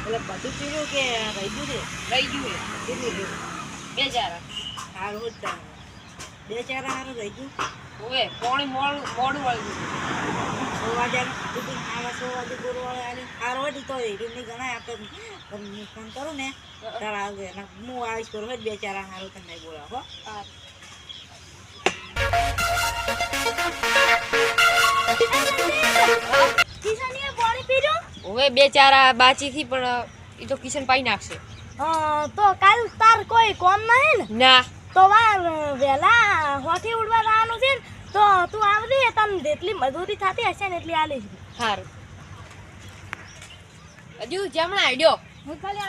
એટલે બધું પીવું કે રહી ગયું છે? રહી ગયું કેટલું પીવું? 2 ચારા. સારું જ તારે 2 ચારા સારું રહી ગયું. ઓવે પોણી મોડું વાળું 6 વાગ્યાનું કીધું આવા 6 વાગે પૂરું વાળે આજે સારું હોય તો હીરું નહીં ગણાય. આપણે હું ફોન કરું ને તારે આવજે હું આવીશ કરું હોય 2 ચારા સારું તને નહીં બોલાવો હો. ઓવે 2 ચારા બાચી થી પણ એ તો કિશન પાઈ નાખશે. તો કાલ તાર કોઈ કોમ નહીં ને? ના તો વાર વેલા હોથી ઉડવા જવાનું છે ને તો તું આવજે. તને જેટલી મજૂરી થતી હશે ને એટલી આલીશ. સારું. હજુ જમણા આડ્યો હું ખાલી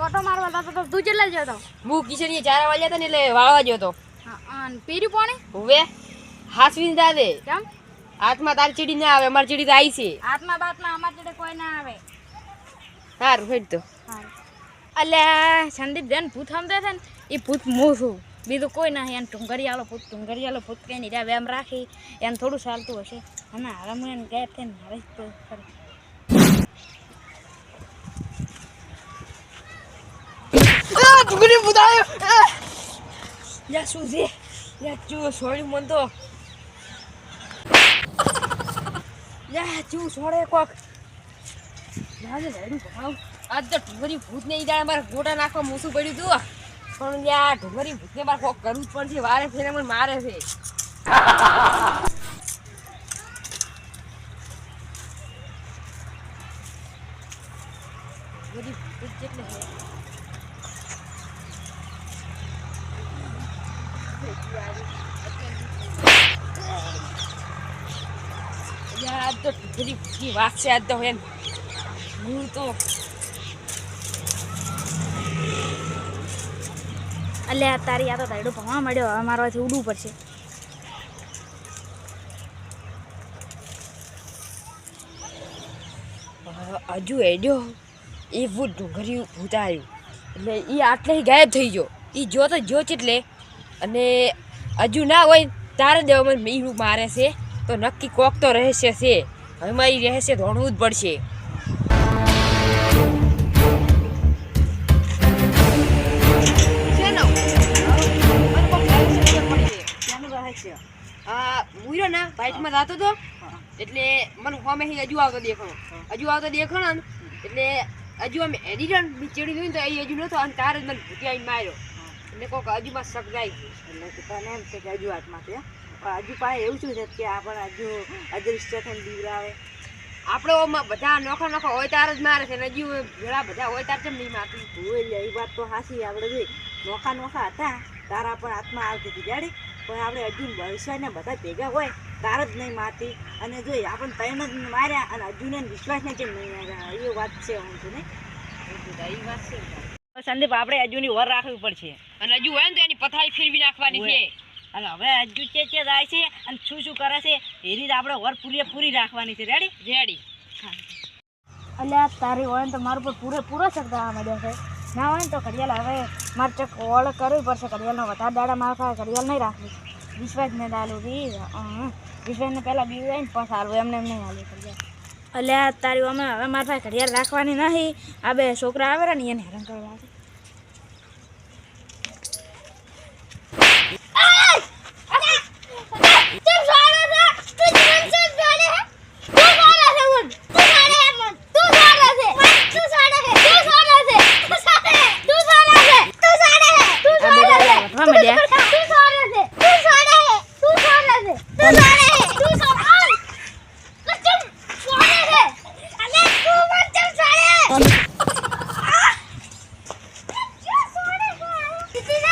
ઓટો મારવા જતો તો તું કેટલા જતો? હું કિશન 4 વાગ્યા હતા ને એટલે વાળવા ગયો હતો. પીર્યું પાણી હવે હાસવીને દાદે કેમ? હાથમાં તારી ચીડી ના આવે, અમારી ચીડી તો આવી છે. હાથમાં બાતમાં અમાર જોડે કોઈ ના આવે. સારું હેડ તો. અલ્યા સંદીપ બેન ભૂત સમજે છે ને એ ભૂત હું છું, બીજું કોઈ ના. એને ટુંગરિયાળો ભૂત કઈ નહીં એમ રાખી એને થોડું ચાલતું હશે. અને હારામ એને ગાયબ થઈને મારે તો ખરી. ટુકડી બુધાયો યા શું છે યા ચૂ સોળી મન તો યા ચૂ સોળે કોક લાગે રેડું ભાવ. આજ તો ઢુંગરી ભૂત ને ઈડા મારે ગોટા નાખવા મૂસું પડ્યું તું પણ યા ઢુંગરી ભૂત ને મારે કોક કરવું જ પડશે. વારે ફેરે મને મારે છે. ઢુંગરી ભૂત જેટલે છે આજ તો ઢુંગરી ભૂતની વાત છે. આજ તો એમ હું તો અલ્યા તારી આ તો તાયડો ભણવા મળ્યો. હવે મારવાથી ઉડવું પડશે. હજુ એડ્યો એ ભૂત ઢુંગરી ભૂત આવ્યું એટલે એ આટલે ગાયબ થઈ ગયો. એ જો તો જો એટલે અને હજુ ના હોય તારે જ મને ઈ મારે છે તો નક્કી કોક તો રહેશે છે. હવે મારી રહેશે ધોણવું જ પડશે. મુર્યો ને બાઇકમાં જતો હતો એટલે મને હોમે હજુ આવતો દેખાણો ને એટલે હજુ અમે એડિટર ચીડી જોઈને તો એ હજુ નતો અને તારે જ મને ભૂતી આવીને માર્યો એટલે કોક હજુમાં શક જાય છે. એટલે તને એમ છે કે હજુ હાથમાં છે હજુ પાસે એવું શું છે કે આપણે હજુ અદૃશ્ય થઈને બીવરાવે. આપણે ઓમાં બધા નોખા હોય તાર જ મારે છે ને હજુ ઘણા બધા હોય તાર કેમ નહીં મારતી? હોય એ વાત તો સાચી. આપણે જોઈ નોખા હતા તારા પણ હાથમાં આવતી હતી ગાડી પણ આપણે હજુ ભવિષ્યને બધા ભેગા હોય તાર જ નહીં મારતી. અને જોઈ આપણને ત્રણ જ માર્યા અને હજુને વિશ્વાસને કેમ નહીં માર્યા? એ વાત છે. હું છું ને એ વાત છે સંદીપ આપણે હજુની વર રાખવી પડશે અને હજુ હોય ને તો એની પથારી ફેરવી નાખવાની છે. અને હવે હજુ ચે જાય છે અને શું કરે છે એ રીતે આપણે વર પૂરી રાખવાની છે. રેડી? અલ્યા તારી હોય ને તો મારું પર પૂરો શકતા આ મળ્યો છે. ના હોય ને તો ઘડિયાળ હવે મારે ચક ઓળખ કરવી પડશે. ઘડિયાળનો વધારે દાડા મારા ઘડિયાળ નહીં રાખવી. વિશ્વાસને ડાલું વિશ્વાસને પહેલાં બીવું જાય ને પછી હાલવું એમને એમ નહીં હાલવું ઘડિયાળ. અલ્યા તારી અમે હવે મારા પાસે ઘડિયાળ રાખવાની નહીં. આ બે છોકરા આવે ને એને હેરાન કરવા લાગે.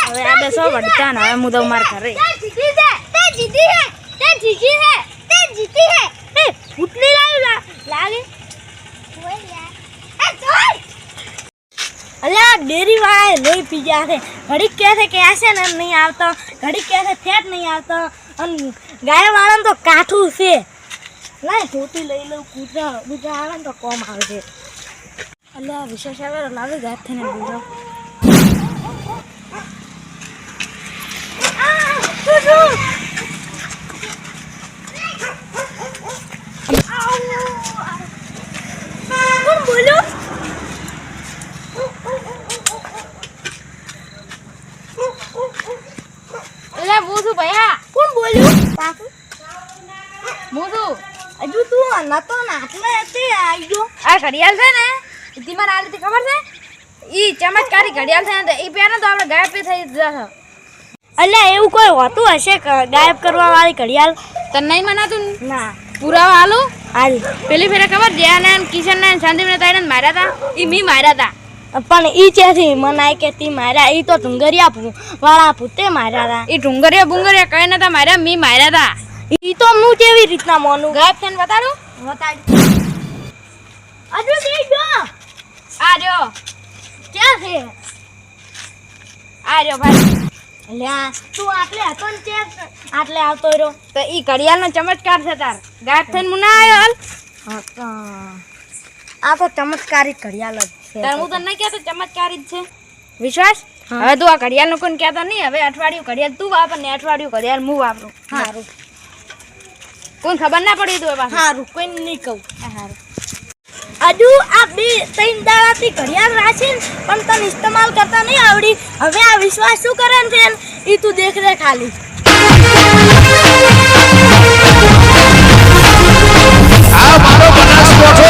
હવે આ બે સો વડતા ને હવે હું દઉં માર ઘરે. અલ્યા ડેરી વાળા લઈ પી ગયા છે. ઘડીક કહે છે કે આશે ને નહીં આવતો, ઘડીક કહે છે ફેટ નહીં આવતો. અને ગાય વાળાને તો કાઠું છે. લાય ધોતી લઈ લઉં. કૂતરા આવે ને તો કોમ આવે છે. અલ્યા વિશેષ આવે લાવે ગાયબ થઈને બીજો. કોણ બોલ્યો? નતો ને આટલે તે આવી ગયો. આ ઘડિયાળ છે ને એ તમારે આ રીતે ખબર છે ઈ ચમત્કારી ઘડિયાળ છે ને એ પહેલા તો આપણે ગાયબ થઈ જશે. અલ્યા એવું કોઈ હોતું હશે ગાયબ કરવા વાળી ઘડિયાળ? તને નહીં મનાતું ને? ના. પુરાવા હાલો. હાલ. પેલી ફેરે ખબર જયાને કિશન ને સંદીપ ને તાઈને માર્યા હતા એ મી માર્યા હતા. પણ ઈ ક્યાંથી મનાય કે તી માર્યા? ઈ તો ઢુંગરિયા વાળા ભૂતે માર્યા હતા. એ ઢુંગરિયા બુંગરિયા કઈ નતા માર્યા મી માર્યા હતા. ઈ તો હું કેવી રીતના મોનું? ગાયબ થઈને બતાડું. બતાડ. હજુ દઈ જો. આ જો ક્યાં છે? આ જો ભાઈ. અલ્યા તું આટલે હતો ને ચેક આટલે આવતો રહ્યો. તો ઈ ઘડિયાળનો ચમત્કાર છે તાર. ગાયબ થઈને મુના આવ્યો હાલ. હા તો આ તો ચમત્કારી ઘડિયાળ જ છે. તાર હું તને નહીં કહેતો ચમત્કારી જ છે. વિશ્વાસ? હવે તું આ ઘડિયાળનું કોઈ કહેતો નહીં. હવે અઠવાડિયું ઘડિયાળ તું વાપર ને અઠવાડિયું ઘડિયાળ હું વાપરું. સારું. કોઈ ખબર ના પડી તું પાછું. સારું કોઈ નહીં કહું. સારું. હજુ આ બે ત્રણ દાડાથી ઘડિયાળ રાખી પણ તને ઇસ્તેમાલ કરતા નહીં આવડી. હવે આ વિશ્વાસ શું કરે ને એ તું દેખ રે ખાલી. આ મારો બનાસકોઠો